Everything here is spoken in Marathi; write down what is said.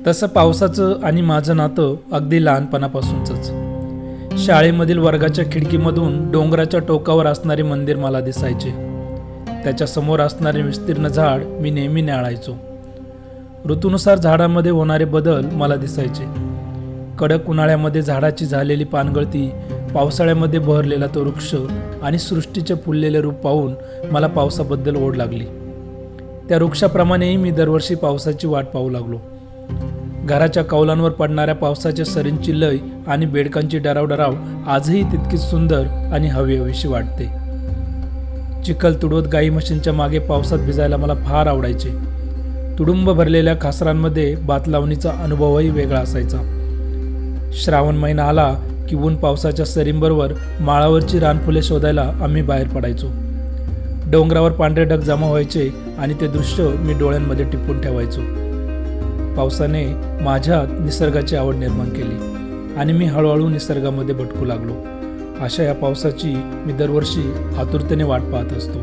तसं पावसाचं आणि माझं नातं अगदी लहानपणापासूनच. शाळेमधील वर्गाच्या खिडकीमधून डोंगराच्या टोकावर असणारे मंदिर मला दिसायचे. त्याच्या समोर असणारे विस्तीर्ण झाड मी नेहमी न्याहाळायचो. ऋतूनुसार झाडामध्ये होणारे बदल मला दिसायचे. कडक उन्हाळ्यामध्ये झाडाची झालेली पानगळती, पावसाळ्यामध्ये बहरलेला तो वृक्ष आणि सृष्टीचे फुललेले रूप पाहून मला पावसाबद्दल ओढ लागली. त्या वृक्षाप्रमाणेही मी दरवर्षी पावसाची वाट पाहू लागलो. घराच्या कौलांवर पडणाऱ्या पावसाच्या सरींची लय आणि बेडकांची डरावडराव आजही तितकीच सुंदर आणि हवीहवीशी वाटते. चिखल तुडवत गाई म्हशींच्या मागे पावसात भिजायला मला फार आवडायचे. तुडुंब भरलेल्या खासरांमध्ये भात लावणीचा अनुभवही वेगळा असायचा. श्रावण महिना आला की ऊन पावसाच्या सरींबरोबर माळावरची रानफुले शोधायला आम्ही बाहेर पडायचो. डोंगरावर पांढरे ढग जमा व्हायचे आणि ते दृश्य मी डोळ्यांमध्ये टिपून ठेवायचो. पावसाने माझ्यात निसर्गाची आवड निर्माण केली आणि मी हळूहळू निसर्गामध्ये भटकू लागलो. अशा या पावसाची मी दरवर्षी आतुरतेने वाट पाहत असतो.